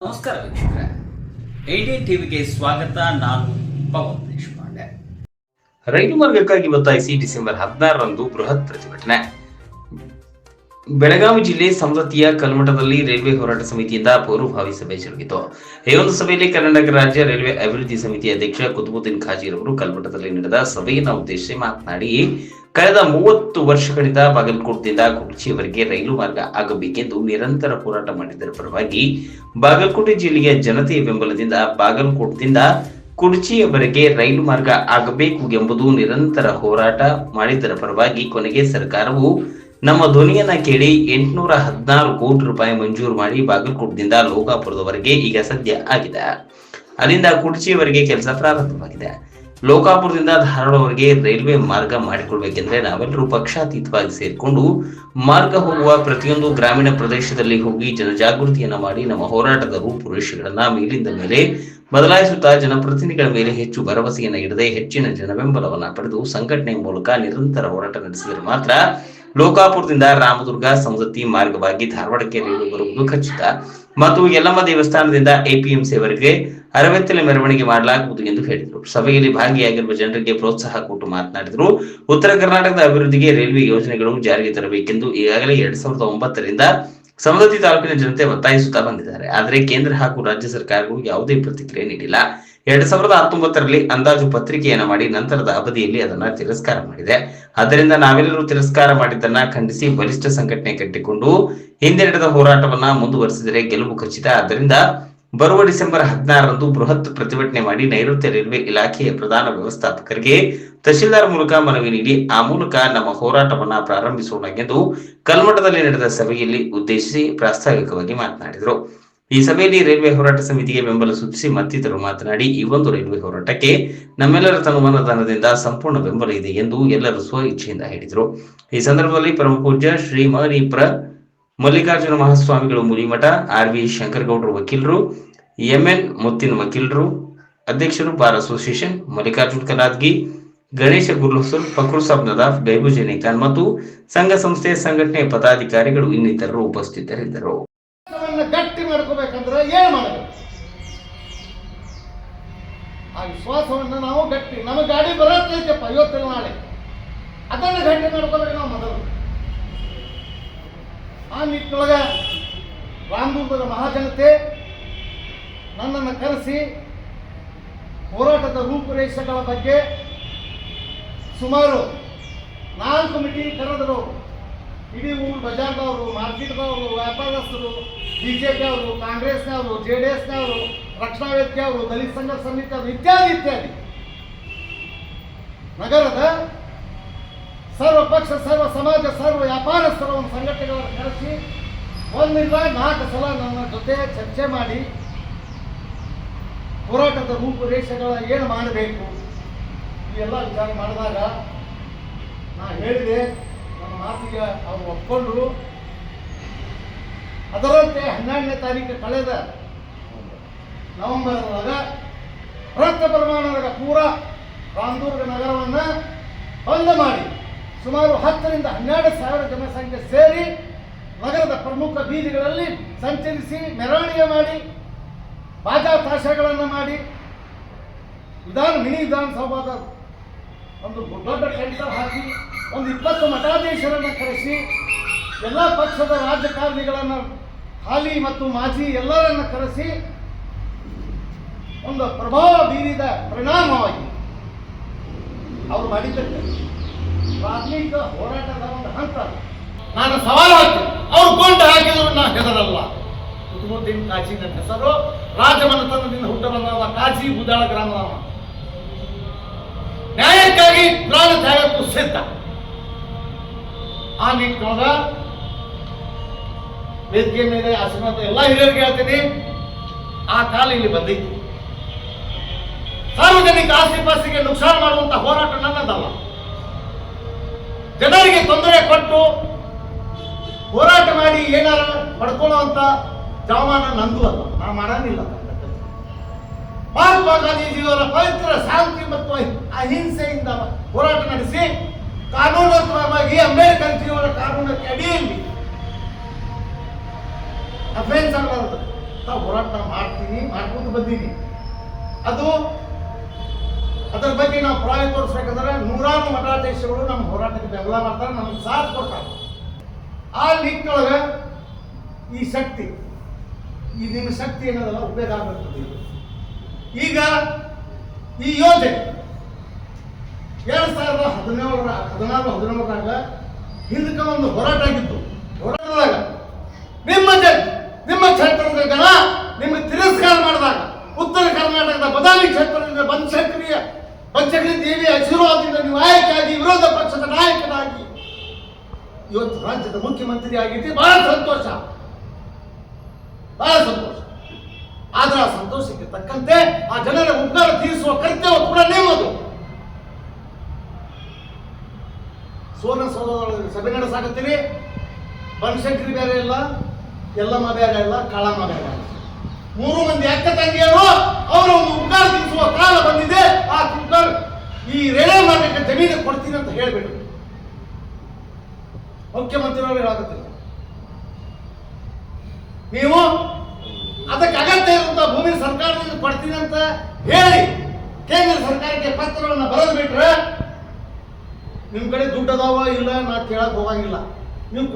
ನಮಸ್ಕಾರ ವೀಕ್ಷಕರೇ, 18 ಟಿವಿಗೆ ಸ್ವಾಗತ. ನಾನು ಪವನ್ ದೇಶಪಾಂಡೆ. ರೈಲು ಮಾರ್ಗಕ್ಕಾಗಿ ಒತ್ತಾಯಿಸಿ ಡಿಸೆಂಬರ್ 16ರಂದು ಬೃಹತ್ ಪ್ರತಿಭಟನೆ. ಬೆಳಗಾವಿ ಜಿಲ್ಲೆ ಸವದತ್ತಿಯ ಕಲ್ಮಠದಲ್ಲಿ ರೈಲ್ವೆ ಹೋರಾಟ ಸಮಿತಿಯಿಂದ ಪೂರ್ವಭಾವಿ ಸಭೆ ಜರುಗಿತು. ಈ ಒಂದು ಸಭೆಯಲ್ಲಿ ಕರ್ನಾಟಕ ರಾಜ್ಯ ರೈಲ್ವೆ ಅಭಿವೃದ್ಧಿ ಸಮಿತಿ ಅಧ್ಯಕ್ಷ ಕುತುಬುದ್ದೀನ್ ಖಾಜಿರವರು ಕಲ್ಮಠದಲ್ಲಿ ನಡೆದ ಸಭೆಯನ್ನು ಉದ್ದೇಶಿಸಿ ಮಾತನಾಡಿ, ಕಳೆದ 30 ವರ್ಷಗಳಿಂದ ಬಾಗಲಕೋಟದಿಂದ ಕುರ್ಚಿಯವರೆಗೆ ರೈಲು ಮಾರ್ಗ ಆಗಬೇಕೆಂದು ನಿರಂತರ ಹೋರಾಟ ಮಾಡಿದ್ದರ ಪರವಾಗಿ ಬಾಗಲಕೋಟೆ ಜಿಲ್ಲೆಯ ಜನತೆಯ ಬೆಂಬಲದಿಂದ ಬಾಗಲಕೋಟದಿಂದ ಕುರ್ಚಿಯವರೆಗೆ ರೈಲು ಮಾರ್ಗ ಆಗಬೇಕು ಎಂಬುದು ನಿರಂತರ ಹೋರಾಟ ಮಾಡಿದ್ದರ ಪರವಾಗಿ ಕೊನೆಗೆ ಸರ್ಕಾರವು ನಮ್ಮ ಧ್ವನಿಯನ್ನ ಕೇಳಿ 816 ಕೋಟಿ ರೂಪಾಯಿ ಮಂಜೂರು ಮಾಡಿ ಬಾಗಲಕೋಟದಿಂದ ಲೋಕಾಪುರದವರೆಗೆ ಈಗ ಸದ್ಯ ಆಗಿದೆ. ಅಲ್ಲಿಂದ ಕುರ್ಚಿಯವರೆಗೆ ಕೆಲಸ ಪ್ರಾರಂಭವಾಗಿದೆ. ಲೋಕಾಪುರದಿಂದ ಧಾರವಾಡವರೆಗೆ ರೈಲ್ವೆ ಮಾರ್ಗ ಮಾಡಿಕೊಳ್ಬೇಕೆಂದ್ರೆ ನಾವೆಲ್ಲರೂ ಪಕ್ಷಾತೀತವಾಗಿ ಸೇರಿಕೊಂಡು ಮಾರ್ಗ ಹೋಗುವ ಪ್ರತಿಯೊಂದು ಗ್ರಾಮೀಣ ಪ್ರದೇಶದಲ್ಲಿ ಹೋಗಿ ಜನಜಾಗೃತಿಯನ್ನ ಮಾಡಿ ನಮ್ಮ ಹೋರಾಟದ ರೂಪುರೇಷೆಗಳನ್ನ ಮೇಲಿಂದ ಮೇಲೆ ಬದಲಾಯಿಸುತ್ತಾ ಜನಪ್ರತಿನಿಧಿಗಳ ಮೇಲೆ ಹೆಚ್ಚು ಭರವಸೆಯನ್ನ ಇಡದೆ ಹೆಚ್ಚಿನ ಜನ ಬೆಂಬಲವನ್ನ ಪಡೆದು ಸಂಘಟನೆಯ ಮೂಲಕ ನಿರಂತರ ಹೋರಾಟ ನಡೆಸಿದರೆ ಮಾತ್ರ ಲೋಕಾಪುರದಿಂದ ರಾಮದುರ್ಗ ಸವದತ್ತಿ ಮಾರ್ಗವಾಗಿ ಧಾರವಾಡಕ್ಕೆ ರೈಲು ಬರುವುದು ಖಚಿತ ಮತ್ತು ಯಲ್ಲಮ್ಮ ದೇವಸ್ಥಾನದಿಂದ ಎಪಿಎಂಸಿವರೆಗೆ ಅರವತ್ತನೇ ಮೆರವಣಿಗೆ ಮಾಡಲಾಗುವುದು ಎಂದು ಹೇಳಿದರು. ಸಭೆಯಲ್ಲಿ ಭಾಗಿಯಾಗಿರುವ ಜನರಿಗೆ ಪ್ರೋತ್ಸಾಹ ಕೊಟ್ಟು ಮಾತನಾಡಿದರು. ಉತ್ತರ ಕರ್ನಾಟಕದ ಅಭಿವೃದ್ಧಿಗೆ ರೈಲ್ವೆ ಯೋಜನೆಗಳು ಜಾರಿಗೆ ತರಬೇಕೆಂದು ಈಗಾಗಲೇ 2009ರಿಂದ ಸವದತ್ತಿ ತಾಲೂಕಿನ ಜನತೆ ಒತ್ತಾಯಿಸುತ್ತಾ ಬಂದಿದ್ದಾರೆ. ಆದರೆ ಕೇಂದ್ರ ಹಾಗೂ ರಾಜ್ಯ ಸರ್ಕಾರಗಳು ಯಾವುದೇ ಪ್ರತಿಕ್ರಿಯೆ ನೀಡಿಲ್ಲ. 2019ರಲ್ಲಿ ಅಂದಾಜು ಪತ್ರಿಕೆಯನ್ನ ಮಾಡಿ ನಂತರದ ಅವಧಿಯಲ್ಲಿ ಅದನ್ನ ತಿರಸ್ಕಾರ ಮಾಡಿದೆ. ಆದ್ದರಿಂದ ನಾವೆಲ್ಲರೂ ತಿರಸ್ಕಾರ ಮಾಡಿದ್ದನ್ನ ಖಂಡಿಸಿ ಬಲಿಷ್ಠ ಸಂಘಟನೆ ಕಟ್ಟಿಕೊಂಡು ಹಿಂದೆ ನಡೆದ ಹೋರಾಟವನ್ನ ಮುಂದುವರಿಸಿದರೆ ಗೆಲುವು ಖಚಿತ. ಆದ್ದರಿಂದ ಬರುವ ಡಿಸೆಂಬರ್ 16ರಂದು ಬೃಹತ್ ಪ್ರತಿಭಟನೆ ಮಾಡಿ ನೈಋತ್ಯ ರೈಲ್ವೆ ಇಲಾಖೆಯ ಪ್ರಧಾನ ವ್ಯವಸ್ಥಾಪಕರಿಗೆ ತಹಶೀಲ್ದಾರ್ ಮೂಲಕ ಮನವಿ ನೀಡಿ ಆ ಮೂಲಕ ನಮ್ಮ ಹೋರಾಟವನ್ನ ಪ್ರಾರಂಭಿಸೋಣ ಎಂದು ಕಲ್ಮಠದಲ್ಲಿ ನಡೆದ ಸಭೆಯಲ್ಲಿ ಉದ್ದೇಶಿಸಿ ಪ್ರಾಸ್ತಾವಿಕವಾಗಿ ಮಾತನಾಡಿದರು. ಈ ಸಭೆಯಲ್ಲಿ ರೈಲ್ವೆ ಹೋರಾಟ ಸಮಿತಿಗೆ ಬೆಂಬಲ ಸೂಚಿಸಿ ಮತ್ತಿತರರು ಮಾತನಾಡಿ, ಈ ಒಂದು ರೈಲ್ವೆ ಹೋರಾಟಕ್ಕೆ ನಮ್ಮೆಲ್ಲರ ತನುಮನಧನದಿಂದ ಸಂಪೂರ್ಣ ಬೆಂಬಲ ಇದೆ ಎಂದು ಎಲ್ಲರೂ ಸ್ವ ಇಚ್ಛೆಯಿಂದ ಹೇಳಿದರು. ಈ ಸಂದರ್ಭದಲ್ಲಿ ಪರಮ ಪೂಜ್ಯ ಶ್ರೀ ಮರಿಪ್ರ ಮಲ್ಲಿಕಾರ್ಜುನ ಮಹಾಸ್ವಾಮಿಗಳು ಮುನಿಮಠ, ಆರ್.ವಿ. ಶಂಕರಗೌಡರು ವಕೀಲರು, ಎಂಎನ್ ಮುತ್ತಿನ ವಕೀಲರು, ಅಧ್ಯಕ್ಷರು ಬಾರ್ ಅಸೋಸಿಯೇಷನ್, ಮಲ್ಲಿಕಾರ್ಜುನ್ ಕಲಾದ್ಗಿ, ಗಣೇಶ ಗುರ್ಲುಸೂರ್, ಫಕ್ರು ಸಾಬ್ ನದಾಫ್, ಗೈಬುಜೇನಿ ಖಾನ್ ಮತ್ತು ಸಂಘ ಸಂಸ್ಥೆಯ ಸಂಘಟನೆಯ ಪದಾಧಿಕಾರಿಗಳು ಇನ್ನಿತರರು ಉಪಸ್ಥಿತರಿದ್ದರು. ಗಟ್ಟಿ ಮಾಡ್ಕೋಬೇಕಂದ್ರೆ ಏನ್ ಮಾಡಬೇಕು? ಆ ವಿಶ್ವಾಸವನ್ನ ನಾವು ಗಟ್ಟಿ, ನಮ್ಮ ಗಾಡಿ ಬರತ್ತೈತಪ್ಪ ಇವತ್ತಿನ ನಾಳೆ, ಅದನ್ನ ಗಟ್ಟಿ ಮಾಡ್ಕೋಬೇಕು ನಾವು ಮೊದಲು. ಆ ನಿಟ್ಟಿನೊಳಗ ರಾಮದುರ್ಗದ ಮಹಾಜನತೆ ನನ್ನನ್ನು ಕರೆಸಿ ಹೋರಾಟದ ರೂಪುರೇಷೆಗಳ ಬಗ್ಗೆ ಸುಮಾರು 4 ಮೀಟಿಂಗ್ ಕರೆದರು. ಇಡೀ ಊರು ಬಜಾರ್ದವರು, ಮಾರ್ಕೆಟ್ದವರು, ವ್ಯಾಪಾರಸ್ಥರು, ಬಿಜೆಪಿ ಅವರು, ಕಾಂಗ್ರೆಸ್ನವರು, JDSನವರು, ರಕ್ಷಣಾ ವೇದಿಕೆ ಅವರು, ದಲಿತ ಸಂಘರ್ಷ ಸಮಿತಿ ಅವರು ಇತ್ಯಾದಿ ಇತ್ಯಾದಿ ನಗರದ ಸರ್ವ ಪಕ್ಷ, ಸರ್ವ ಸಮಾಜ, ಸರ್ವ ವ್ಯಾಪಾರಸ್ಥರ ಒಂದು ಸಂಘಟನೆಗಳನ್ನು ಕರೆಸಿ 4 ಸಲ ನನ್ನ ಜೊತೆ ಚರ್ಚೆ ಮಾಡಿ ಹೋರಾಟದ ರೂಪುರೇಷೆಗಳ ಏನು ಮಾಡಬೇಕು ಇವೆಲ್ಲ ವಿಚಾರ ಮಾಡಿದಾಗ ನಾ ಹೇಳಿದೆ, ನನ್ನ ಮಾತಿಗೆ ಅವರು ಒಪ್ಕೊಂಡ್ರು. ಅದರಂತೆ 12ನೇ ತಾರೀಕು ಕಳೆದ ನವೆಂಬರ್ನೊಳಗ ಬೃಹತ್ ಪ್ರಮಾಣದ ಪೂರಾ ರಾಮದುರ್ಗ ನಗರವನ್ನು ಬಂದ್ ಮಾಡಿ ಸುಮಾರು 10ರಿಂದ 12,000 ಜನಸಂಖ್ಯೆ ಸೇರಿ ನಗರದ ಪ್ರಮುಖ ಬೀದಿಗಳಲ್ಲಿ ಸಂಚರಿಸಿ ಮೆರವಣಿಗೆ ಮಾಡಿ ಬಾಜಾ ತಾಶಗಳನ್ನು ಮಾಡಿ ಮಿನಿ ವಿಧಾನಸೌಧದ ಒಂದು ದೊಡ್ಡ ಟೆಂಟರ್ ಹಾಕಿ ಒಂದು 20 ಮಠಾಧೀಶರನ್ನು ಕರೆಸಿ ಎಲ್ಲ ಪಕ್ಷದ ರಾಜಕಾರಣಿಗಳನ್ನು ಹಾಲಿ ಮತ್ತು ಮಾಜಿ ಎಲ್ಲರನ್ನು ಕರೆಸಿ ಒಂದು ಪ್ರಭಾವ ಬೀರಿದ ಪರಿಣಾಮವಾಗಿ ಅವರು ಮಾಡಿದ್ದಕ್ಕೆ ಪ್ರಾಥಮಿಕ ಹೋರಾಟದ ಒಂದು ಹಂತ. ನಾನು ಸವಾಲು ಹಾಕ್ತೀನಿ, ಅವ್ರು ಕೊಂಡ ಹಾಕಿದ್ರು ನಾ ಹೆದರಲ್ಲ. ಕುತುಬುದ್ದೀನ್ ಕಾಜಿ ನನ್ನ ಹೆಸರು. ರಾಜಮನೆತನದಿಂದ ಹುಟ್ಟು ಬಂದವ ಕಾಜಿ, ಬುದಾಳ ಗ್ರಾಮದವ. ನ್ಯಾಯಕ್ಕಾಗಿ ಪ್ರಾಣ ತ್ಯಾಗಕ್ಕೂ ಸಿದ್ಧ. ಆ ನಿಟ್ಟಿನೊಳಗ ವೇದಿಕೆ ಮೇಲೆ ಆಸೀನಂತ ಎಲ್ಲ ಹಿರಿಯರಿಗೆ ಹೇಳ್ತೀನಿ, ಆ ಕಾಲ ಇಲ್ಲಿ ಬಂದಿತ್ತು. ಸಾರ್ವಜನಿಕ ಆಸ್ತಿ ಪಾಸ್ತಿಗೆ ನುಕ್ಸಾನ ಮಾಡುವಂತ ಹೋರಾಟ ನನ್ನದಲ್ಲ. ಜನರಿಗೆ ತೊಂದರೆ ಕೊಟ್ಟು ಹೋರಾಟ ಮಾಡಿ ಏನಾರ ಪಡ್ಕೊಳ್ಳುವಂತ ಜವಾಮಾನ ನಂದು ಅಲ್ಲ, ನಾ ಮಾಡೋದಿಲ್ಲ. ಮಹಾತ್ಮ ಗಾಂಧೀಜಿಯವರ ಪವಿತ್ರ ಶಾಂತಿ ಮತ್ತು ಅಹಿಂಸೆಯಿಂದ ಹೋರಾಟ ನಡೆಸಿ ಕಾನೂನಾತ್ಮಕವಾಗಿ ಅಂಬೇಡ್ಕರ್ ಕಾನೂನಕ್ಕೆ ಅಡಿಯಲ್ಲಿ ಅಫೆನ್ಸ್ ಆಗಬಾರದು, ಹೋರಾಟ ಮಾಡ್ತೀನಿ, ಮಾಡ್ಕೊಂಡು ಬಂದೀನಿ. ಅದರ ಬಗ್ಗೆ ನಾವು ಪ್ರಾಯ ತೋರಿಸ್ಬೇಕಂದ್ರೆ ನೂರಾರು ಮಠಾಧೀಶಗಳು ನಮ್ಮ ಹೋರಾಟಕ್ಕೆ ಬೆಂಬಲ ಮಾಡ್ತಾರೆ, ನಮ್ಗೆ ಸಾಥ್ ಕೊಡ್ತಾರೆ. ಆ ನಿಟ್ಟಿನೊಳಗೆ ಈ ಶಕ್ತಿ, ಈ ನಿಮ್ಮ ಶಕ್ತಿ ಏನದಲ್ಲ ಉಪಯೋಗ ಆಗಿರ್ತದೆ. ಈಗ ಈ ಯೋಜನೆ 2017-18 ಹಿಂದಕ್ಕೆ ಒಂದು ಹೋರಾಟ ಆಗಿತ್ತು. ಹೋರಾಟದಾಗ ನಿಮ್ಮ ಕ್ಷೇತ್ರದ ಜನ ನಿಮಗೆ ತಿರಸ್ಕಾರ ಮಾಡಿದಾಗ ಉತ್ತರ ಕರ್ನಾಟಕದ ಬದಾಮಿ ಕ್ಷೇತ್ರದಿಂದ ಬನಶಂಕರಿ ದೇವಿ ಆಶೀರ್ವಾದದಿಂದ ನೀವು ಆಯ್ಕೆಯಾಗಿ ವಿರೋಧ ಪಕ್ಷದ ನಾಯಕನಾಗಿ ಇವತ್ತು ರಾಜ್ಯದ ಮುಖ್ಯಮಂತ್ರಿ ಆಗಿದ್ದು ಬಹಳ ಸಂತೋಷ. ಆದ್ರೆ ಆ ಸಂತೋಷಕ್ಕೆ ತಕ್ಕಂತೆ ಆ ಜನರ ಉಪಕಾರ ತೀರಿಸುವ ಕರ್ತವ್ಯ ಕೂಡ ನಿಮ್ಮದು. ಸುವರ್ಣಸೌಧದೊಳಗೆ ಸಭೆ ನಡೆಸಾಕತ್ತೀರಿ. ಬನಶಂಕರಿ ಬೇರೆ ಇಲ್ಲ, ಎಲ್ಲಮ್ಮ ಬೇರೆ ಇಲ್ಲ, ಕಾಳಮ್ಮ ಬೇರೆ ಇಲ್ಲ. 3 ಮಂದಿ ಅಕ್ಕ ತಂಗಿಯರು ಅವರ ಒಂದು ಉಪಕಾರ ತೀರಿಸುವ ಕಾಲ ಬಂದಿದೆ. ಆ ಉಪಕಾರ ಈ ರೇಣೆ ಮಾಡಲಿಕ್ಕೆ ಜಮೀನು ಕೊಡ್ತೀನಿ ಅಂತ ಹೇಳ್ಬಿಟ್ಟು ಮುಖ್ಯಮಂತ್ರಿಯವರು ಹೇಳಾಕತ್ತೀರಿ. ನೀವು ಅದಕ್ಕೆ ಅಗತ್ಯ ಇರುವಂತಹ ಭೂಮಿ ಸರ್ಕಾರದಿಂದ ಕೊಡ್ತೀನಿ ಅಂತ ಹೇಳಿ ಕೇಂದ್ರ ಸರ್ಕಾರಕ್ಕೆ ಪತ್ರವನ್ನು ಬರೆದು ಬಿಟ್ರೆ ನಿಮ್ ಕಡೆ ದುಡ್ಡು ಅದಾವ ಇಲ್ಲ ನಾ ಕೇಳಕ್ ಹೋಗಂಗಿಲ್ಲ. ನೀವು